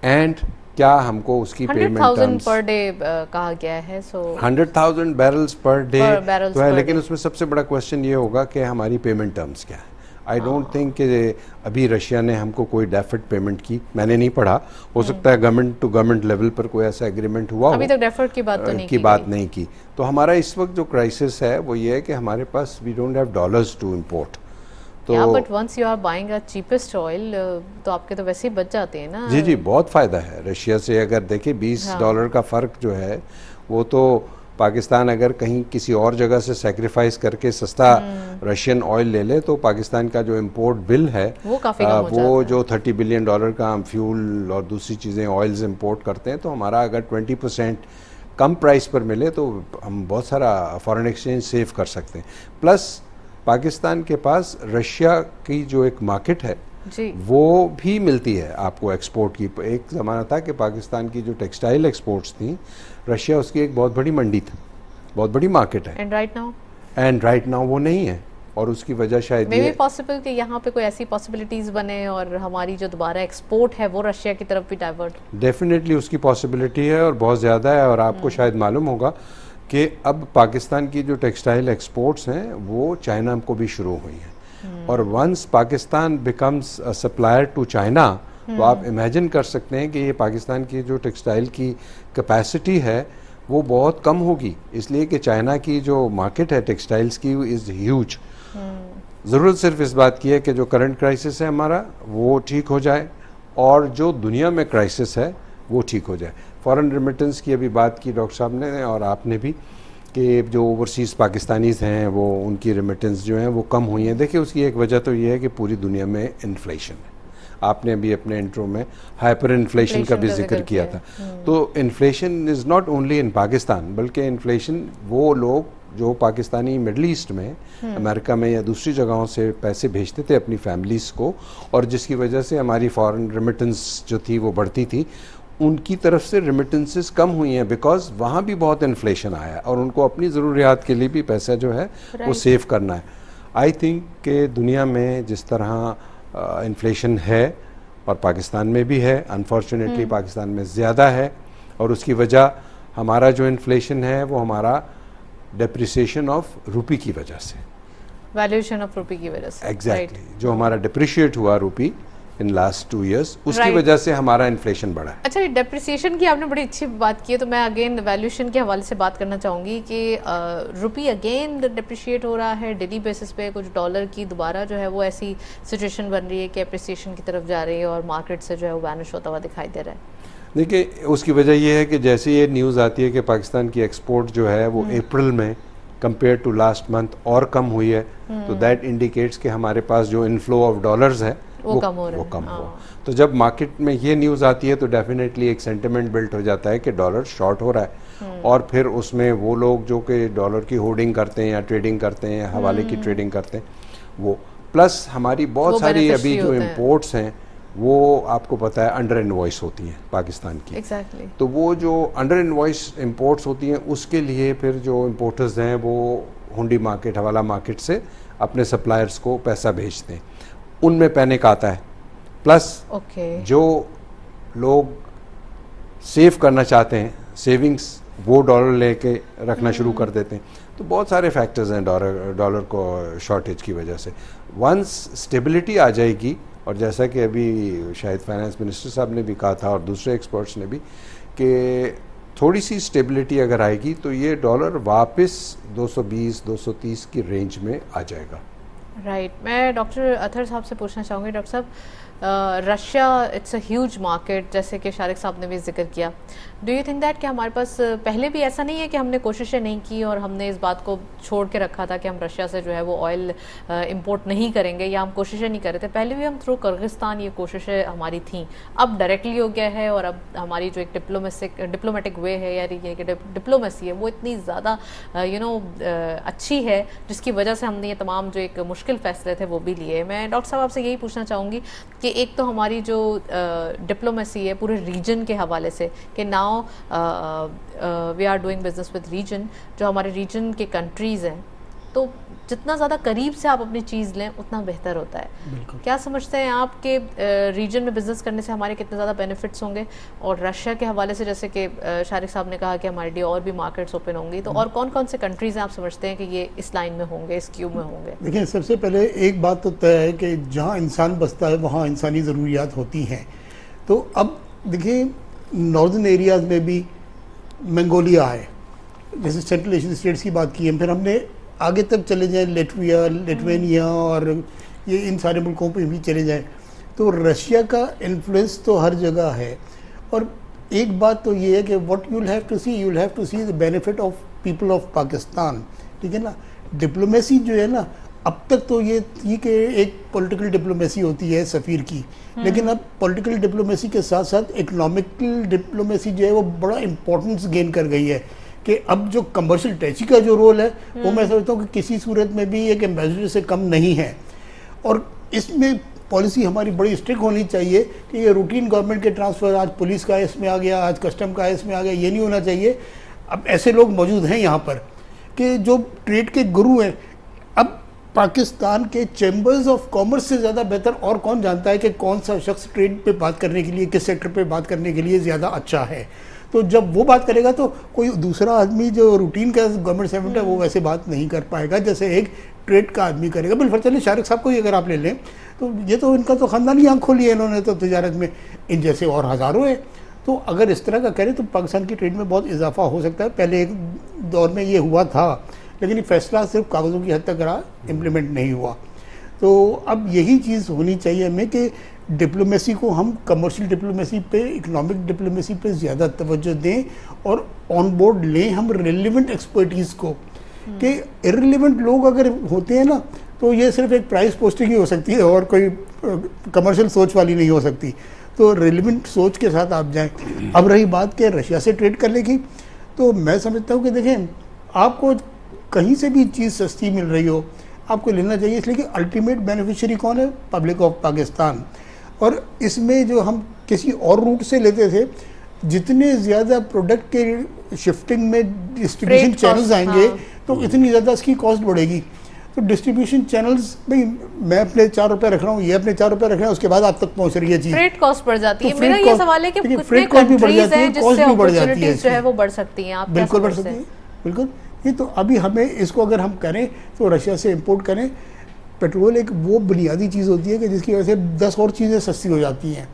एंड क्या हमको उसकी पेमेंट 100,000 पर डे कहा गया है। सो 100,000 बैरल्स पर डे तो है, लेकिन उसमें सबसे बड़ा क्वेश्चन ये होगा कि हमारी पेमेंट टर्म्स क्या है। आई डोंट थिंक कि अभी रशिया ने हमको कोई डेफर्ड पेमेंट की, मैंने नहीं पढ़ा, हो सकता है गवर्नमेंट टू गवर्नमेंट लेवल पर कोई ऐसा एग्रीमेंट हुआ अभी तक डेफर्ड की बात तो नहीं की। तो हमारा इस वक्त जो क्राइसिस है वो ये है कि हमारे पास we don't have dollars to import. तो but once you are buying a cheapest oil तो आपके तो वैसे ही बच जाते हैं ना। जी बहुत फ़ायदा है रशिया से। अगर देखिए $20 का फ़र्क जो है वो तो पाकिस्तान अगर कहीं किसी और जगह से सेक्रीफाइस करके सस्ता रशियन ऑयल ले ले तो पाकिस्तान का जो इंपोर्ट बिल है वो काफ़ी कम हो जाता है। जो $30 बिलियन का हम फ्यूल और दूसरी चीज़ें ऑयल्स इंपोर्ट करते हैं, तो हमारा अगर 20% कम प्राइस पर मिले तो हम बहुत सारा फॉरेन एक्सचेंज सेव कर सकते हैं। प्लस पाकिस्तान के पास रशिया की जो एक मार्केट है वो भी मिलती है आपको एक्सपोर्ट की। एक ज़माना था कि पाकिस्तान की जो टेक्सटाइल एक्सपोर्ट्स थी, रशिया उसकी एक बहुत बड़ी मंडी थी, बहुत बड़ी मार्केट है। एंड राइट नाउ वो नहीं है और उसकी वजह शायद मे बी पॉसिबल कि यहाँ पे कोई ऐसी पॉसिबिलिटीज़ बने और हमारी जो दोबारा एक्सपोर्ट है वो रशिया की तरफ भी डाइवर्ट। डेफिनेटली उसकी पॉसिबिलिटी है और बहुत ज़्यादा है। और आपको शायद मालूम होगा कि अब पाकिस्तान की जो टेक्सटाइल एक्सपोर्ट्स हैं वो चाइना को भी शुरू हुई हैं। और once Pakistan becomes a supplier to China, तो आप इमेजिन कर सकते हैं कि ये पाकिस्तान की जो टेक्सटाइल की कैपेसिटी है वो बहुत कम होगी, इसलिए कि चाइना की जो मार्केट है टेक्सटाइल्स की इज़ ह्यूज। ज़रूरत सिर्फ इस बात की है कि जो करंट क्राइसिस है हमारा वो ठीक हो जाए और जो दुनिया में क्राइसिस है वो ठीक हो जाए। फॉरेन रेमिटेंस की अभी बात की डॉक्टर साहब ने और आपने भी कि जो ओवरसीज़ पाकिस्तानीज़ हैं वो उनकी रेमिटेंस जो हैं वो कम हुई हैं। देखिए उसकी एक वजह तो ये है कि पूरी दुनिया में इन्फ्लेशन है। आपने अभी अपने इंट्रो में हाइपर इन्फ्लेशन का भी जिक्र किया था। तो inflation is not only in Pakistan, बल्कि इन्फ्लेशन वो लोग जो पाकिस्तानी मिडल ईस्ट में, अमेरिका में या दूसरी जगहों से पैसे भेजते थे अपनी फैमिलीज़ को, और जिसकी वजह से हमारी फॉरेन रेमिटेंस जो थी वो बढ़ती थी, उनकी तरफ से रेमिटेंसेस कम हुई हैं बिकॉज वहाँ भी बहुत इन्फ्लेशन आया और उनको अपनी ज़रूरियात के लिए भी पैसा जो है वो सेव करना है। आई थिंक कि दुनिया में जिस तरह इन्फ्लेशन है और पाकिस्तान में भी है, अनफॉर्चुनेटली पाकिस्तान में ज़्यादा है, और उसकी वजह हमारा जो इन्फ्लेशन है वो हमारा डेप्रिसिएशन ऑफ रुपी की वजह से। वैल्यूएशन ऑफ रुपी की वजह से। एग्जैक्टली जो हमारा डिप्रिशिएट हुआ रुपी इन लास्ट 2 years उसकी Right. वजह से हमारा इन्फ्लेशन बढ़ा है। अच्छा, डेप्रिसिएशन की आपने बड़ी अच्छी बात की है, तो मैं अगेन वैल्यूएशन के हवाले से बात करना चाहूँगी कि रुपी अगेन डिप्रिशिएट हो रहा है डेली बेसिस पे, कुछ डॉलर की दोबारा जो है वो ऐसी सिचुएशन बन रही है कि अप्रिसिएशन की तरफ जा रही है और मार्केट से जो है वो वैनिश होता हुआ दिखाई दे रहा है। देखिए उसकी वजह ये है कि जैसे ये न्यूज़ आती है कि पाकिस्तान की एक्सपोर्ट जो है वो अप्रैल में कंपेयर टू लास्ट मंथ और कम हुई है, तो दैट इंडिकेट्स कि हमारे पास जो इनफ्लो ऑफ डॉलर्स है वो कम हो रहा है। वो कम हाँ। हुआ। तो जब मार्केट में ये न्यूज़ आती है तो डेफिनेटली एक सेंटिमेंट बिल्ट हो जाता है कि डॉलर शॉर्ट हो रहा है, और फिर उसमें वो लोग जो कि डॉलर की होर्डिंग करते हैं या ट्रेडिंग करते हैं, हवाले की ट्रेडिंग करते हैं, वो प्लस हमारी बहुत वो सारी अभी beneficiary जो होते हैं। इम्पोर्ट्स हैं वो आपको पता है अंडर इनवॉइस होती हैं पाकिस्तान की। एग्जैक्टली। तो वो जो अंडर इनवॉइस इंपोर्ट्स होती हैं उसके लिए फिर जो इंपोर्टर्स हैं वो हुंडी मार्केट, हवाला मार्केट से अपने सप्लायर्स को पैसा भेजते हैं, उनमें पैनिक आता है। Plus okay. जो लोग सेव करना चाहते हैं, सेविंग्स वो डॉलर लेके रखना शुरू कर देते हैं। तो बहुत सारे फैक्टर्स हैं डॉलर को शॉर्टेज की वजह से। वंस स्टेबिलिटी आ जाएगी, और जैसा कि अभी शायद फाइनेंस मिनिस्टर साहब ने भी कहा था और दूसरे एक्सपर्ट्स ने भी कि थोड़ी सी स्टेबिलिटी अगर आएगी तो ये डॉलर वापस 220-230 की रेंज में आ जाएगा। राइट। मैं डॉक्टर अतहर साहब से पूछना चाहूँगी, डॉक्टर साहब, Russia it's a huge market, जैसे कि शारिक साहब ने भी जिक्र किया। डू यू थिंक दैट कि हमारे पास पहले भी ऐसा नहीं है कि हमने कोशिशें नहीं की और हमने इस बात को छोड़ के रखा था कि हम रशिया से जो है वो ऑयल इंपोर्ट नहीं करेंगे, या हम कोशिशें नहीं कर रहे थे? पहले भी हम थ्रू किर्गिस्तान ये कोशिशें हमारी थी, अब डायरेक्टली हो गया है, और अब हमारी जो एक डिप्लोमेटिक वे है या ये डिप्लोमेसी है वो इतनी ज़्यादा अच्छी है, जिसकी वजह से हमने ये तमाम जो एक मुश्किल फैसले थे वो भी लिए। मैं डॉक्टर साहब आपसे यही पूछना चाहूँगी कि एक तो हमारी जो डिप्लोमेसी है पूरे रीजन के हवाले से कि now we are doing business with region, जो हमारे रीजन के कंट्रीज़ हैं, तो जितना ज़्यादा करीब से आप अपनी चीज़ लें उतना बेहतर होता है। क्या समझते हैं आप कि रीजन में बिजनेस करने से हमारे कितने ज़्यादा बेनिफिट्स होंगे? और रशिया के हवाले से जैसे कि शारिक साहब ने कहा कि हमारे लिए और भी मार्केट्स ओपन होंगी, तो और कौन कौन से कंट्रीज़ हैं आप समझते हैं कि ये इस लाइन में होंगे, इस क्यू में होंगे? देखिए, सबसे पहले एक बात तो तय है कि जहाँ इंसान बसता है वहाँ इंसानी ज़रूरियात होती हैं। तो अब देखिए, नॉर्दर्न एरियाज़ में भी मंगोलिया है, जैसे सेंट्रल एशियन स्टेट्स की बात की है, फिर हमने आगे तक चले जाएं लिथुआनिया और ये इन सारे मुल्कों पे भी चले जाएं, तो रशिया का इन्फ्लुएंस तो हर जगह है। और एक बात तो ये है कि what you will have to see the benefit of people of Pakistan, ठीक है ना। डिप्लोमेसी जो है ना, अब तक तो ये थी कि एक पॉलिटिकल डिप्लोमेसी होती है सफ़ीर की, लेकिन अब पॉलिटिकल डिप्लोमेसी के साथ साथ इकोनॉमिकल डिप्लोमेसी जो है वो बड़ा इम्पोर्टेंस गेन कर गई है कि अब जो कमर्शियल टैक्सी का जो रोल है वो मैं समझता हूँ कि किसी सूरत में भी एक एम्बेसडर से कम नहीं है। और इसमें पॉलिसी हमारी बड़ी स्ट्रिक्ट होनी चाहिए कि ये रूटीन गवर्नमेंट के ट्रांसफ़र, आज पुलिस का इसमें आ गया, आज कस्टम का इसमें आ गया, ये नहीं होना चाहिए। अब ऐसे लोग मौजूद हैं यहाँ पर कि जो ट्रेड के गुरु हैं। अब पाकिस्तान के चैम्बर्स ऑफ कॉमर्स से ज़्यादा बेहतर और कौन जानता है कि कौन सा शख्स ट्रेड पे बात करने के लिए, किस सेक्टर पे बात करने के लिए ज़्यादा अच्छा है। तो जब वो बात करेगा तो कोई दूसरा आदमी जो रूटीन का गवर्नमेंट सर्वेंट है वो वैसे बात नहीं कर पाएगा जैसे एक ट्रेड का आदमी करेगा। बिल्कुल, चलिए शारिक साहब को ही अगर आप ले लें तो ये तो इनका तो ख़ानदानी आँख खोली है इन्होंने तो तिजारत में, इन जैसे और हज़ारों है। तो अगर इस तरह का करें तो पाकिस्तान की ट्रेड में बहुत इजाफा हो सकता है। पहले एक दौर में ये हुआ था, लेकिन ये फैसला सिर्फ कागज़ों की हद तक रहा, इम्प्लीमेंट नहीं हुआ। तो अब यही चीज़ होनी चाहिए हमें कि डिप्लोमेसी को हम कमर्शियल डिप्लोमेसी पे, इकोनॉमिक डिप्लोमेसी पे ज़्यादा तवज्जो दें और ऑन बोर्ड लें हम रेलिवेंट एक्सपर्टीज़ को। कि इररिलेवेंट लोग अगर होते हैं ना तो ये सिर्फ एक प्राइस पोस्टिंग ही हो सकती है और कोई कमर्शियल सोच वाली नहीं हो सकती। तो रेलिवेंट सोच के साथ आप जाएं। अब रही बात कि रशिया से ट्रेड करने की, तो मैं समझता हूँ कि देखें, आपको कहीं से भी चीज़ सस्ती मिल रही हो आपको लेना चाहिए, इसलिए कि अल्टीमेट बेनिफिशियरी कौन है? Public of Pakistan. और इसमें जो हम किसी और रूट से लेते थे, जितने ज़्यादा प्रोडक्ट के शिफ्टिंग में डिस्ट्रीब्यूशन चैनल्स आएंगे, हाँ, तो इतनी ज़्यादा इसकी कॉस्ट बढ़ेगी। तो डिस्ट्रीब्यूशन चैनल्स, भाई मैं अपने 4 रुपये रख रहा हूँ, ये अपने 4 रुपये रख रहे हैं, उसके बाद आप तक पहुँच रही है चीज़, फ्रेट कॉस्ट बढ़ जाती है। तो मेरा ये सवाल है कि फ्रेट कॉस्ट भी बढ़ जाती है, कॉस्ट भी बढ़ जाती है, जो है वो बढ़ सकती हैं, आप बिल्कुल बढ़ सकती है, बिल्कुल। ये तो अभी हमें इसको अगर हम करें तो रशिया से इंपोर्ट करें। पेट्रोल एक वो बुनियादी चीज़ होती है कि जिसकी वजह से 10 और चीज़ें सस्ती हो जाती हैं,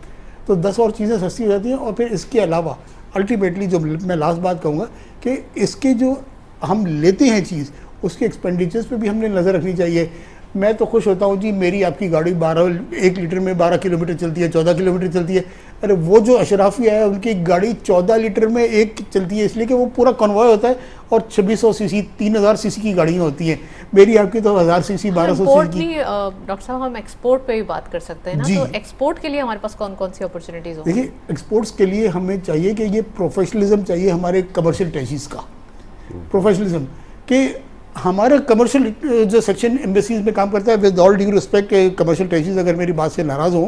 तो 10 और चीज़ें सस्ती हो जाती हैं। और फिर इसके अलावा अल्टीमेटली जो मैं लास्ट बात कहूँगा कि इसके जो हम लेते हैं चीज़, उसके एक्सपेंडिचर्स पे भी हमने नज़र रखनी चाहिए। मैं तो खुश होता हूँ जी, मेरी आपकी गाड़ी 1 लीटर में 12 किलोमीटर चलती है, 14 किलोमीटर चलती है। अरे वो जो अशराफिया है उनकी गाड़ी 14 लीटर में 1 चलती है, इसलिए कि वो पूरा कन्वॉय होता है और 2600 सीसी 3000 सीसी की गाड़ियाँ होती हैं। मेरी आपकी तो 1000 सीसी 1200 सीसी की। डॉक्टर साहब हम एक्सपोर्ट पे भी बात कर सकते हैं ना, जी। तो एक्सपोर्ट के लिए हमारे पास कौन कौन सी अपॉर्चुनिटीज होंगी? देखिए, एक्सपोर्ट्स के लिए हमें चाहिए कि ये प्रोफेशनलिज्म चाहिए हमारे कमर्शियल टैक्सीज का, प्रोफेशनलिज्म कि हमारा कमर्शियल जो सेक्शन एम्बेसीज में काम करता है, with all due respect commercial taxis अगर मेरी बात से नाराज़ हों,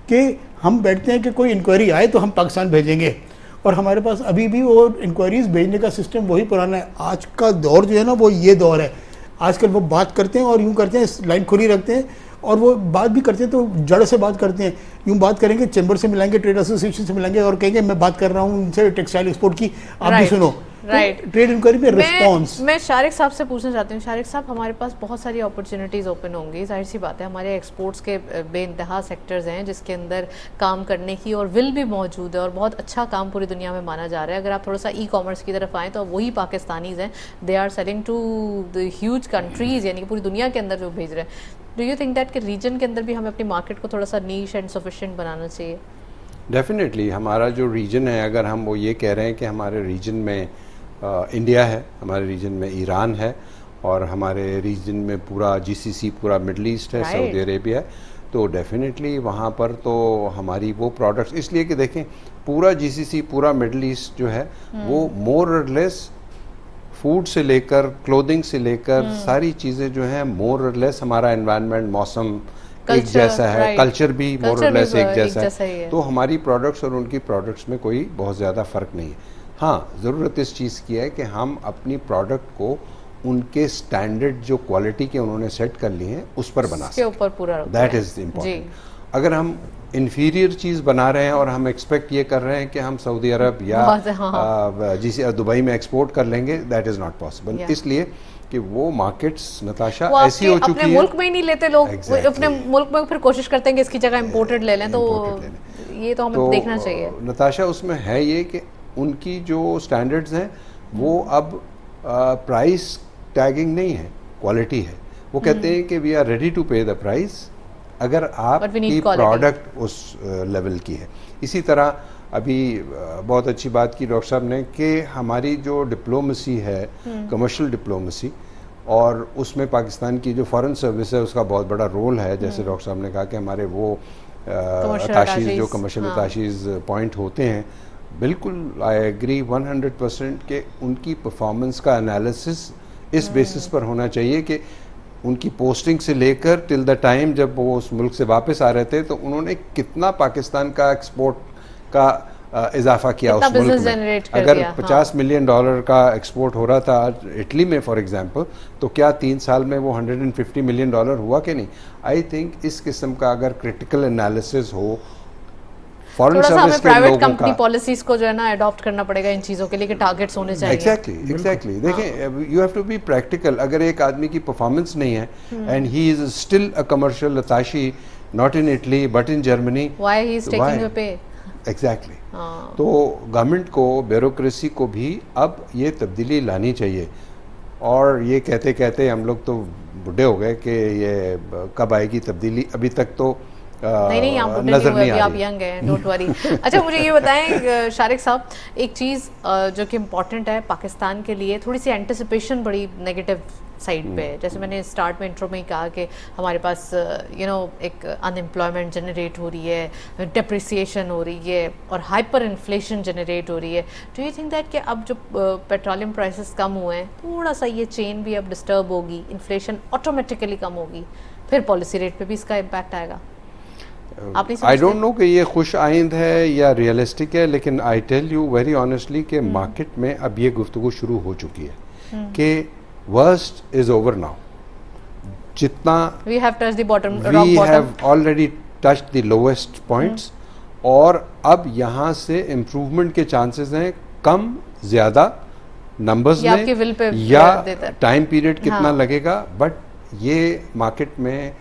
कि हम बैठते हैं कि कोई इंक्वायरी आए तो हम पाकिस्तान भेजेंगे, और हमारे पास अभी भी वो इंक्वायरीज भेजने का सिस्टम वही पुराना है। आज का दौर जो है ना वो ये दौर है। आजकल वो बात करते हैं और यूँ करते हैं, लाइन खुली रखते हैं, और वो बात भी करते हैं तो जड़ से बात करते हैं। यूँ बात करेंगे, चैम्बर से मिलाएंगे, ट्रेड एसोसिएशन से मिलाएंगे और कहेंगे मैं बात कर रहा हूँ उनसे टेक्सटाइल एक्सपोर्ट की, आप भी सुनो। राइट, ट्रेड इंक्वायरी में रिस्पॉन्स। मैं शारिक साहब से पूछना चाहती हूँ, शारिक साहब हमारे पास बहुत सारी अपॉर्चुनिटीज़ ओपन होंगी, जाहिर सी बात है, हमारे एक्सपोर्ट्स के बेइंतहा सेक्टर्स हैं जिसके अंदर काम करने की और विल भी मौजूद है और बहुत अच्छा काम पूरी दुनिया में माना जा रहा है। अगर आप थोड़ा सा ई कॉमर्स की तरफ आएँ तो वही पाकिस्तानीज़ हैं, they are selling to the huge countries, यानी कि पूरी दुनिया के अंदर जो भेज रहे हैं। डू यू थिंक दैट कि रीजन के अंदर भी हमें अपनी मार्केट को थोड़ा सा नीश एंड सफिशिएंट बनाना चाहिए? डेफिनेटली हमारा जो रीजन है, अगर हम वो ये कह रहे हैं कि हमारे रीजन में इंडिया है, हमारे रीजन में ईरान है, और हमारे रीजन में पूरा जीसीसी, पूरा मिडल ईस्ट है, सऊदी अरेबिया है, तो डेफिनेटली वहाँ पर तो हमारी वो प्रोडक्ट्स, इसलिए कि देखें पूरा जीसीसी, पूरा मिडल ईस्ट जो है वो मोर और लेस फूड से लेकर क्लोथिंग से लेकर सारी चीज़ें जो हैं मोर और लेस, हमारा एनवायरनमेंट, मौसम एक जैसा है, कल्चर भी मोर और लेस एक जैसा है, तो हमारी प्रोडक्ट्स और उनकी प्रोडक्ट्स में कोई बहुत ज़्यादा फ़र्क नहीं है। हाँ, ज़रूरत इस चीज़ की है कि हम अपनी प्रोडक्ट को उनके स्टैंडर्ड जो क्वालिटी के उन्होंने सेट कर लिए हैं उस पर बना के ऊपर पूरा, दैट इज़ इम्पोर्टेंट। अगर हम इन्फीरियर चीज़ बना रहे हैं और हम एक्सपेक्ट ये कर रहे हैं कि हम सऊदी अरब या जिसे दुबई में एक्सपोर्ट कर लेंगे, दैट इज़ नॉट पॉसिबल। इसलिए कि वो मार्केट्स नताशा ऐसी हो चुकी है, अपने मुल्क में ही नहीं लेते लोग, अपने मुल्क में फिर कोशिश करते हैं कि इसकी जगह इम्पोर्टेड ले लें, तो ये तो हमें देखना चाहिए। नताशा उसमें है ये कि उनकी जो स्टैंडर्ड्स हैं वो अब प्राइस टैगिंग नहीं है, क्वालिटी है। वो कहते हैं कि वी आर रेडी टू पे द प्राइस अगर आपकी प्रोडक्ट उस लेवल की है। इसी तरह अभी बहुत अच्छी बात की डॉक्टर साहब ने कि हमारी जो डिप्लोमेसी है, कमर्शियल डिप्लोमेसी, और उसमें पाकिस्तान की जो फॉरेन सर्विस है उसका बहुत बड़ा रोल है। जैसे डॉक्टर साहब ने कहा कि हमारे वो अताशीज़ जो कमर्शियल अताशीज़ पॉइंट होते हैं, बिल्कुल आई एग्री 100% के उनकी परफॉर्मेंस का एनालिसिस इस बेसिस पर होना चाहिए कि उनकी पोस्टिंग से लेकर टिल द टाइम जब वो उस मुल्क से वापस आ रहे थे तो उन्होंने कितना पाकिस्तान का एक्सपोर्ट का इजाफा किया उस मुल्क में। अगर $50 मिलियन का एक्सपोर्ट हो रहा था इटली में फॉर एग्जांपल, तो क्या 3 साल में वो $150 मिलियन हुआ कि नहीं? आई थिंक इस किस्म का अगर क्रिटिकल एनालिसिस हो, फॉरेन सर्विस के लोगों का कंपनी पॉलिसीज को जो है ना अडॉप्ट करना पड़ेगा इन चीज़ों के लिए कि टारगेट्स होने चाहिए। एग्जैक्टली देखें, you have to be practical. अगर एक आदमी की परफॉर्मेंस नहीं है and he is still a commercial attaché not in Italy but in Germany, why he is taking your pay? Exactly. तो गवर्नमेंट को, ब्यूरोक्रेसी को भी अब ये तब्दीली लानी चाहिए। और ये कहते कहते हम लोग तो बुढ़े हो गए कि ये कब आएगी तब्दीली, अभी तक तो नहीं आप बुढ़े नहीं हुए, अभी आप यंग हैं, डोंट वरी। अच्छा, मुझे ये बताएं शारिक साहब, एक चीज़ जो कि इम्पॉर्टेंट है पाकिस्तान के लिए, थोड़ी सी एंटिसिपेशन बड़ी नेगेटिव साइड पे है। जैसे मैंने स्टार्ट में इंट्रो में ही कहा कि हमारे पास एक अनएम्प्लॉयमेंट जनरेट हो रही है, डिप्रिसिएशन हो रही है और हाइपर इन्फ्लेशन जनरेट हो रही है। डू यू थिंक दैट कि अब जो पेट्रोलियम प्राइसेस कम हुए हैं, थोड़ा सा ये चेन भी अब डिस्टर्ब होगी, इन्फ्लेशन ऑटोमेटिकली कम होगी, फिर पॉलिसी रेट पे भी इसका इम्पैक्ट आएगा? आई डोंट नो कि ये खुश आइंद है या रियलिस्टिक है, लेकिन I tell you very honestly कि मार्केट में अब ये गुफ्तगू शुरू हो चुकी है कि वर्स्ट इज ओवर नाउ। जितना we have touched the bottom, we have already touched the lowest points, और अब यहाँ से इम्प्रूवमेंट के चांसेस हैं कम ज़्यादा, नंबर्स ये आपके will पे में या देता है। टाइम पीरियड कितना हाँ। लगेगा, बट ये मार्केट में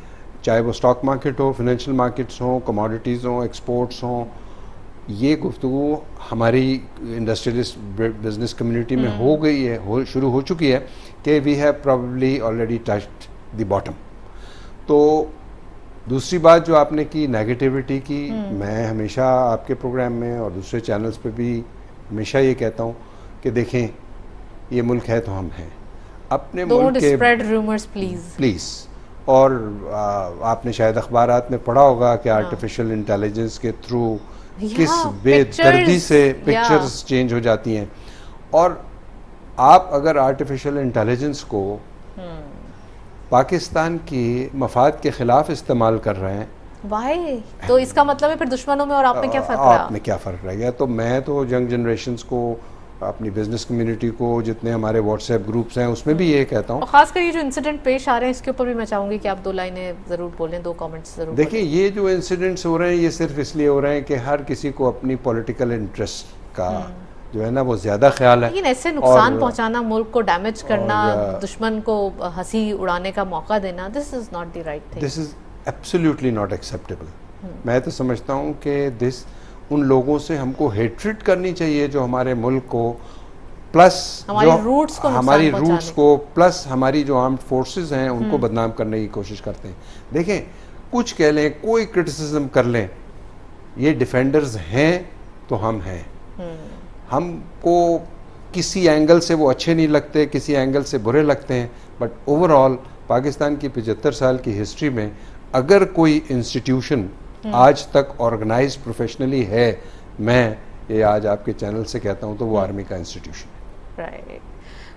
चाहे वो स्टॉक मार्केट हो, फाइनेंशियल मार्केट्स हो, कमोडिटीज़ हो, एक्सपोर्ट्स हो, ये गुफ्तगू हमारी इंडस्ट्रियलिस्ट बिजनेस कम्युनिटी में हो गई है, शुरू हो चुकी है कि we have probably already touched the bottom. तो दूसरी बात जो आपने की नेगेटिविटी की, मैं हमेशा आपके प्रोग्राम में और दूसरे चैनल्स पे भी हमेशा ये कहता हूँ कि देखें, ये मुल्क है तो हम हैं, अपने डोंट मुल्क के स्प्रेड रूमर्स प्लीज। और आपने शायद अखबारात में पढ़ा होगा कि आर्टिफिशियल इंटेलिजेंस के थ्रू किस बेदर्दी से पिक्चर्स चेंज हो जाती हैं। और आप अगर आर्टिफिशियल इंटेलिजेंस को पाकिस्तान की मफाद के खिलाफ इस्तेमाल कर रहे हैं, वाई, तो इसका मतलब है फिर दुश्मनों में और आप में क्या फर्क आप रहा? में क्या फ़र्क रह गया? तो मैं तो यंग जनरेशंस को, अपनी बिजनेस कम्युनिटी को, जितने हमारे व्हाट्सएप ग्रुप्स हैं उसमें भी ये कहता हूँ। और खासकर ये जो इंसिडेंट पेश आ रहे हैं इसके ऊपर भी मैं चाहूंगी कि आप 2 लाइनें जरूर बोलें, 2 कमेंट्स जरूर देखिए, ये जो इंसिडेंट्स हो रहे हैं ये सिर्फ इसलिए हो रहे हैं कि हर किसी को अपनी पॉलिटिकल इंटरेस्ट का जो है ना वो ज़्यादा ख्याल है। लेकिन ऐसे नुकसान और- पहुंचाना, मुल्क को डैमेज करना, और, दुश्मन को हंसी उड़ाने का मौका देना, this is not the right thing. This is absolutely not acceptable. मैं तो समझता हूँ कि दिस उन लोगों से हमको हेट्रेट करनी चाहिए जो हमारे मुल्क को प्लस हमारी रूट्स को हमारी नुकसान रूट्स को प्लस हमारी जो आर्म्ड फोर्सेस हैं उनको बदनाम करने की कोशिश करते हैं। देखें, कुछ कह लें, कोई क्रिटिसिज्म कर लें, ये डिफेंडर्स हैं तो हम हैं। हमको किसी एंगल से वो अच्छे नहीं लगते, किसी एंगल से बुरे लगते हैं, बट ओवरऑल पाकिस्तान की 75 साल की हिस्ट्री में अगर कोई इंस्टीट्यूशन आज तक ऑर्गेनाइज प्रोफेशनली है, मैं ये आज आपके चैनल से कहता हूँ, तो वो आर्मी का इंस्टीट्यूशन है। राइट,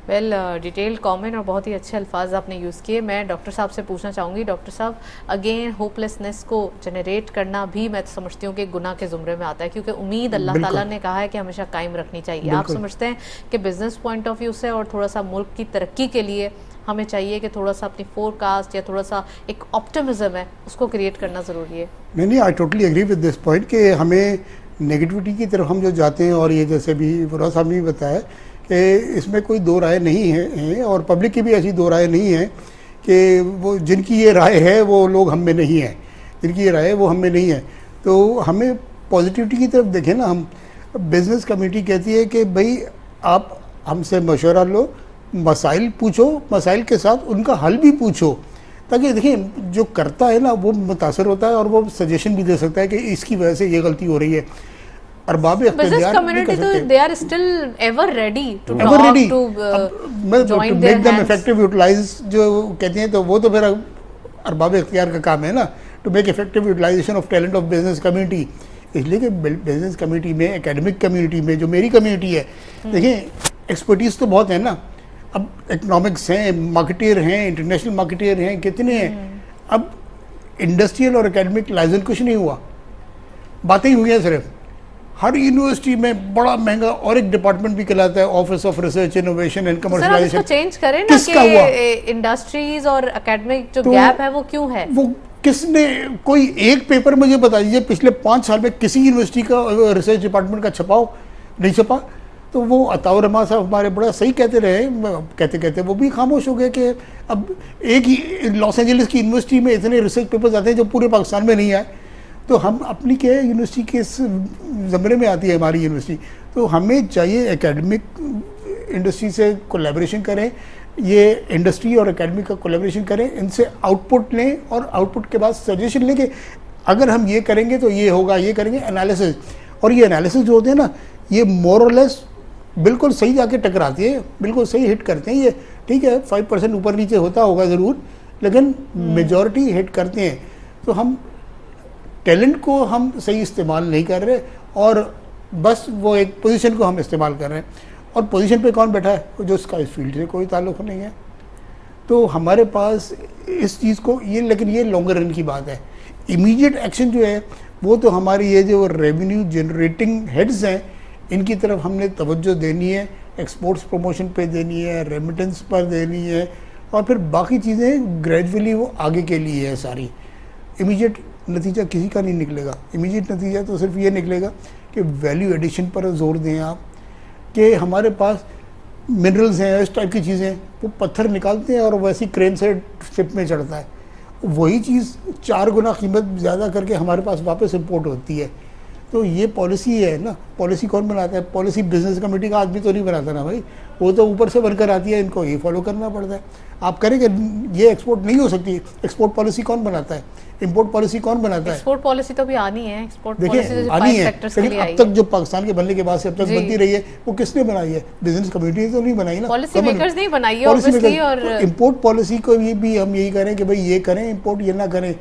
वेल डिटेल्ड कमेंट और बहुत ही अच्छे अल्फाज आपने यूज़ किए। मैं डॉक्टर साहब से पूछना चाहूँगी, डॉक्टर साहब, अगेन होपलेसनेस को जनरेट करना भी मैं तो समझती हूँ कि गुनाह के ज़ुमरे में आता है, क्योंकि उम्मीद अल्लाह ताला ने कहा है कि हमेशा कायम रखनी चाहिए। आप समझते हैं कि बिजनेस पॉइंट ऑफ व्यू से और थोड़ा सा मुल्क की तरक्की के लिए हमें चाहिए कि थोड़ा सा अपनी फोरकास्ट या थोड़ा सा एक ऑप्टिमिज्म है उसको क्रिएट करना ज़रूरी है? नहीं, I totally agree with this point कि हमें नेगेटिविटी की तरफ हम जो जाते हैं, और ये जैसे भी फरोज साहब ने बताया कि इसमें कोई दो राय नहीं है, और पब्लिक की भी ऐसी दो राय नहीं है कि वो जिनकी ये राय है वो लोग हम में नहीं हैं, जिनकी ये राय है वो हम में नहीं है। तो हमें पॉजिटिविटी की तरफ देखें ना। हम बिज़नेस कमेटी कहती है कि भाई आप हमसे मशवरा लो, मसाइल पूछो, मसाइल के साथ उनका हल भी पूछो, ताकि देखिए जो करता है ना वो मुतासर होता है और वो सजेशन भी दे सकता है कि इसकी वजह से ये गलती हो रही है। अरबाब बिजनेस कम्युनिटी तो they are still ever ready to ever ready to make them effective utilize जो कहते हैं, तो वो तो फिर अरबाब इख्तियार का काम है ना, to make effective utilization of talent of business community. इसलिए कि बिजनेस कम्युनिटी में, एकेडमिक कम्युनिटी में, जो मेरी कम्युनिटी है, देखिए एक्सपर्टीज़ तो बहुत है ना। अब इकोनॉमिक्स हैं, मार्केटियर हैं, इंटरनेशनल मार्केटियर हैं, कितने हैं। अब इंडस्ट्रियल और एकेडमिक लाइसेंस कुछ नहीं हुआ, बातें ही हुई हैं सिर्फ। हर यूनिवर्सिटी में बड़ा महंगा और एक डिपार्टमेंट भी कहलाता है office of research innovation and commercialisation. Change करें ना कि इंडस्ट्रीज और एकेडमिक जो गैप है वो क्यों है? वो किसने, कोई एक पेपर मुझे बता दीजिए पिछले 5 साल में किसी यूनिवर्सिटी का रिसर्च डिपार्टमेंट का छपाओ, नहीं छपा। तो वो अताउर रहमान साहब हमारे बड़ा सही कहते रहे, कहते कहते वो भी खामोश हो गए कि अब एक ही लॉस एंजलिस की यूनिवर्सिटी में इतने रिसर्च पेपर्स आते हैं जो पूरे पाकिस्तान में नहीं आए। तो हम अपनी क्या यूनिवर्सिटी के ज़मरे में आती है हमारी यूनिवर्सिटी। तो हमें चाहिए एकेडमिक इंडस्ट्री से कोलैबोरेशन करें, ये इंडस्ट्री और एकेडमिक का कोलैबोरेशन करें, इनसे आउटपुट लें और आउटपुट के बाद सजेशन लें कि अगर हम ये करेंगे तो ये होगा, ये करेंगे एनालिसिस। और ये एनालिसिस जो होते हैं ना, ये मोर और लेस बिल्कुल सही जाके टकराती है, बिल्कुल सही हिट करते हैं। ये ठीक है 5% ऊपर नीचे होता होगा ज़रूर, लेकिन मेजॉरिटी हिट करते हैं। तो हम टैलेंट को हम सही इस्तेमाल नहीं कर रहे, और बस वो एक पोजीशन को हम इस्तेमाल कर रहे हैं। और पोजीशन पे कौन बैठा है? जो उसका इस फील्ड से कोई ताल्लुक़ नहीं है। तो हमारे पास इस चीज़ को ये, लेकिन ये लॉन्गर रन की बात है। इमीडिएट एक्शन जो है वो तो हमारी ये जो रेवेन्यू जनरेटिंग हेड्स हैं इनकी तरफ हमने तवज्जो देनी है, एक्सपोर्ट्स प्रमोशन पे देनी है, रेमिटेंस पर देनी है, और फिर बाकी चीज़ें ग्रेजुअली वो आगे के लिए है सारी। इमीडिएट नतीजा किसी का नहीं निकलेगा। इमीडिएट नतीजा तो सिर्फ ये निकलेगा कि वैल्यू एडिशन पर जोर दें आप, कि हमारे पास मिनरल्स हैं, इस टाइप की चीज़ें, वो पत्थर निकालते हैं और वैसी क्रेन से शिप में चढ़ता है। वही चीज़ 4 गुना कीमत ज़्यादा करके हमारे पास वापस इंपोर्ट होती है। तो ये पॉलिसी है ना, पॉलिसी कौन बनाता है? पॉलिसी बिजनेस कमेटी का आदमी तो नहीं बनाता ना भाई, वो तो ऊपर से बनकर आती है, इनको ये फॉलो करना पड़ता है। आप करेंगे ये एक्सपोर्ट नहीं हो सकती, एक्सपोर्ट पॉलिसी कौन बनाता है? इंपोर्ट पॉलिसी कौन बनाता है? एक्सपोर्ट पॉलिसी तो भी आनी है, एक्सपोर्ट देखिए पॉलिसी आनी है, लेकिन अब तक जो पाकिस्तान के बनने के बाद से अब तक बनती रही है, वो किसने बनाई है? बिजनेस कम्युनिटी तो नहीं बनाई ना, पॉलिसी मेकर्स नहीं बनाई है ऑब्वियसली। और इंपोर्ट पॉलिसी को भी हम यही करें कि भाई ये करें इंपोर्ट, ये ना करें।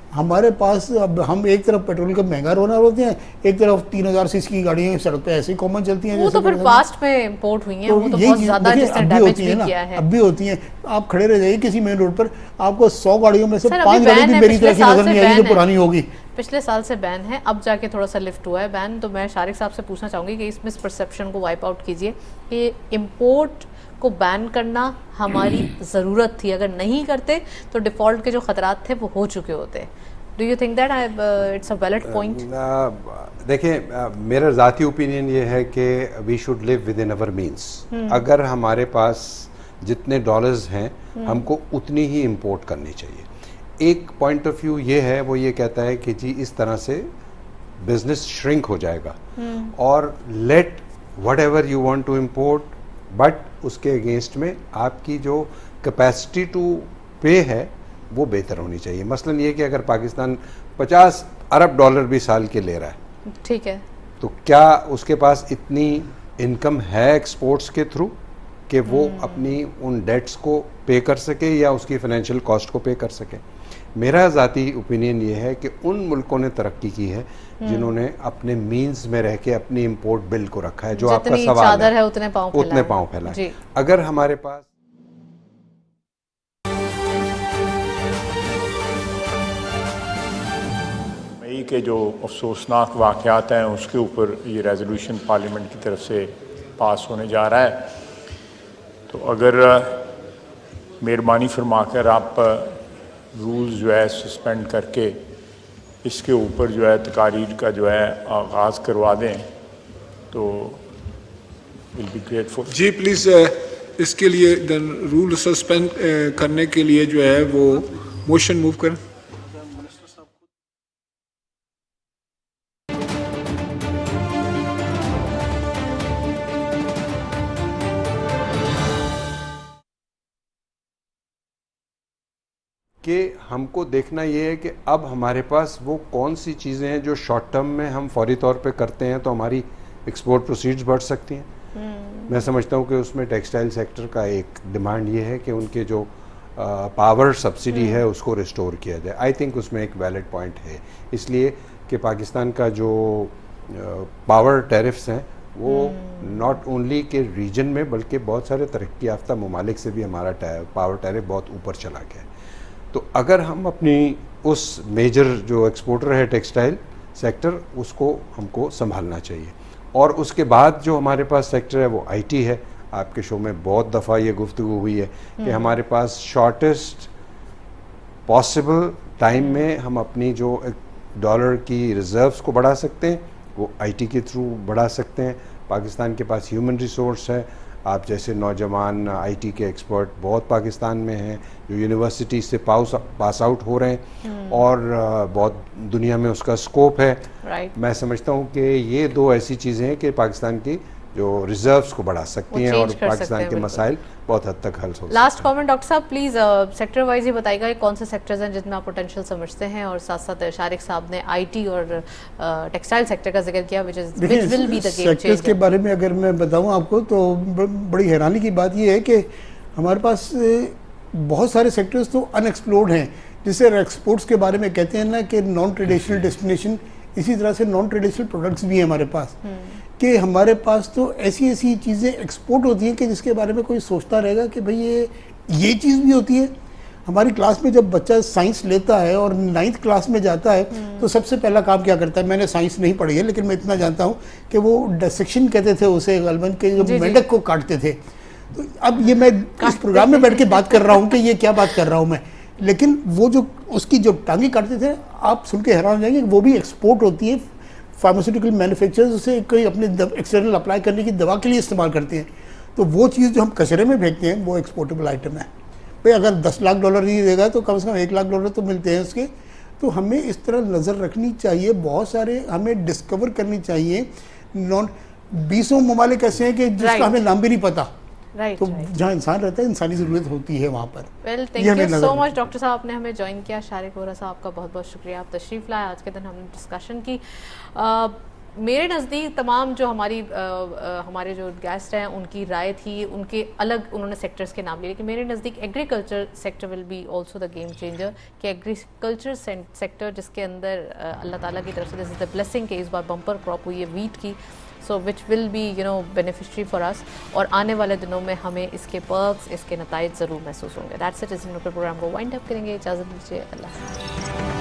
हमारे पास अब हम एक तरफ पेट्रोल का महंगा रोना होते हैं, एक तरफ 3000 सीसी की गाड़ियाँ सड़क पे ऐसे ही कॉमन चलती हैं। वो तो फिर पास्ट में इंपोर्ट हुई हैं, वो तो बहुत ज़्यादा जिसने डैमेज भी किया है। अब भी होती हैं। आप खड़े रह जाइए किसी मेन रोड पर, आपको 100 गाड़ियों में से 5 गाड़ियाँ भी मेरी तरह की नजर नहीं आएगी जो पुरानी होगी। पिछले साल से बैन है, अब जाके थोड़ा सा लिफ्ट हुआ है बैन। तो मैं शारिक साहब से पूछना चाहूँगी कि इस मिसपरसेप्शन को वाइप आउट कीजिए कि इम्पोर्ट को बैन करना हमारी ज़रूरत थी, अगर नहीं करते तो डिफ़ॉल्ट के जो ख़तरात थे वो हो चुके होते। Do you think that it's a valid point? देखिए मेरा ज़ाती ओपिनियन ये है कि we should live within our means. अगर हमारे पास जितने डॉलर्स हैं हमको उतनी ही इंपोर्ट करनी चाहिए। एक पॉइंट ऑफ व्यू ये है, वो ये कहता है कि जी इस तरह से बिजनेस श्रिंक हो जाएगा और let whatever you want to import, but उसके अगेंस्ट में आपकी जो कैपेसिटी टू पे है वो बेहतर होनी चाहिए। मसलन ये कि अगर पाकिस्तान 50 अरब डॉलर भी साल के ले रहा है, ठीक है, तो क्या उसके पास इतनी इनकम है एक्सपोर्ट्स के थ्रू कि वो अपनी उन डेट्स को पे कर सके या उसकी फाइनेंशियल कॉस्ट को पे कर सके? मेरा ज़ाती ओपिनियन ये है कि उन मुल्कों ने तरक्की की है जिन्होंने अपने मीन्स में रह के अपनी इंपोर्ट बिल को रखा है। जो आपका सवाल है उतने पाँव फैलाएं। अगर हमारे पास मई के जो अफसोसनाक वाक़यात हैं उसके ऊपर ये रेजोल्यूशन पार्लियामेंट की तरफ से पास होने जा रहा है। तो अगर मेहरबानी फरमाकर आप रूल्स जो है सस्पेंड करके इसके ऊपर जो है तकारीर का जो है आगाज़ करवा दें तो विल बी ग्रेटफुल। जी प्लीज़ इसके लिए रूल सस्पेंड करने के लिए जो है वो मोशन मूव करें। कि हमको देखना ये है कि अब हमारे पास वो कौन सी चीज़ें हैं जो शॉर्ट टर्म में हम फौरी तौर पे करते हैं तो हमारी एक्सपोर्ट प्रोसीड्स बढ़ सकती हैं। मैं समझता हूँ कि उसमें टेक्सटाइल सेक्टर का एक डिमांड ये है कि उनके जो पावर सब्सिडी है उसको रिस्टोर किया जाए। आई थिंक उसमें एक वैलिड पॉइंट है, इसलिए कि पाकिस्तान का जो पावर टैरिफ्स हैं वो नॉट ओनली के रीजन में बल्कि बहुत सारे तरक्की याफ्ता ममालिक से भी हमारा पावर टैरिफ बहुत ऊपर चला गया है। तो अगर हम अपनी उस मेजर जो एक्सपोर्टर है टेक्सटाइल सेक्टर उसको हमको संभालना चाहिए। और उसके बाद जो हमारे पास सेक्टर है वो आईटी है। आपके शो में बहुत दफ़ा ये गुफ्तगू हुई है कि हमारे पास शॉर्टेस्ट पॉसिबल टाइम में हम अपनी जो डॉलर की रिजर्व्स को बढ़ा सकते हैं वो आईटी के थ्रू बढ़ा सकते हैं। पाकिस्तान के पास ह्यूमन रिसोर्स है, आप जैसे नौजवान आईटी के एक्सपर्ट बहुत पाकिस्तान में हैं जो यूनिवर्सिटी से पास आउट हो रहे हैं और बहुत दुनिया में उसका स्कोप है। मैं समझता हूँ कि ये दो ऐसी चीज़ें हैं कि पाकिस्तान की जो रिजर्व्स को बढ़ा सकती हैं और पाकिस्तान के मसाइल बहुत हद तक हल हो सकते हैं। लास्ट कमेंट डॉक्टर साहब प्लीज़ सेक्टर वाइज ही बताइएगा कौन से सेक्टर्स हैं जिसमें आप पोटेंशियल समझते हैं, और साथ साथ शारिक साहब ने आईटी और टेक्सटाइल सेक्टर का जिक्र किया which will be the game sectors के बारे में अगर मैं बताऊं आपको तो बड़ी हैरानी की बात ये है कि हमारे पास बहुत सारे सेक्टर्स तो अनएक्सप्लोर्ड हैं, जिसे एक्सपोर्ट्स के बारे में कहते हैं ना कि नॉन ट्रेडिशनल डेस्टिनेशन। इसी तरह से नॉन ट्रेडिशनल प्रोडक्ट्स भी हैं हमारे पास, कि हमारे पास तो ऐसी ऐसी चीज़ें एक्सपोर्ट होती हैं कि जिसके बारे में कोई सोचता रहेगा कि भाई ये चीज़ भी होती है। हमारी क्लास में जब बच्चा साइंस लेता है और 9th क्लास में जाता है तो सबसे पहला काम क्या करता है? मैंने साइंस नहीं पढ़ी है लेकिन मैं इतना जानता हूँ कि वो डिसेक्शन कहते थे उसे, गलबन के जो मेंढक को काटते थे। तो अब ये मैं इस प्रोग्राम में बैठ के बात कर रहा हूँ कि ये क्या बात कर रहा हूँ मैं, लेकिन वो जो उसकी जो टांगे काटते थे आप सुन के हैरान हो जाएंगे, वो भी एक्सपोर्ट होती है। फार्मास्यूटिकल मैन्युफैक्चरर्स उसे कोई अपने एक्सटर्नल अप्लाई करने की दवा के लिए इस्तेमाल करते हैं। तो वो चीज़ जो हम कचरे में फेंकते हैं वो एक्सपोर्टेबल आइटम है। भाई अगर $10 लाख नहीं देगा तो कम से कम $1 लाख तो मिलते हैं उसके। तो हमें इस तरह नज़र रखनी चाहिए, बहुत सारे हमें डिस्कवर करनी चाहिए। नॉन 20 ममालिक ऐसे हैं कि जिसका हमें नाम भी नहीं पता। राइट, तो जहाँ इंसान रहता है इंसानी ज़रूरत होती है वहाँ पर। Well, thank you so much doctor साहब, आपने हमें ज्वाइन किया। शारिक वोरा साहब का बहुत बहुत शुक्रिया, आप तशरीफ़ लाए। आज के दिन हमने डिस्कशन की। मेरे नज़दीक तमाम जो हमारे जो गेस्ट हैं उनकी राय थी, उनके अलग उन्होंने सेक्टर्स के नाम लिए, लेकिन मेरे नज़दीक agriculture sector will be also the game changer. कि एग्रीकल्चर सेक्टर जिसके अंदर अल्लाह ताला की तरफ से दिस इज़ द ब्लेसिंग कि इस बार बम्पर क्रॉप हुई है वीट की, so which will be beneficiary for us, और आने वाले दिनों में हमें इसके पर्क्स, इसके नताइज ज़रूर महसूस होंगे। दैट्स इट, इस प्रोग्राम को वाइंड अप करेंगे। इजाज़त दीजिए, अल्लाह हाफ़िज़।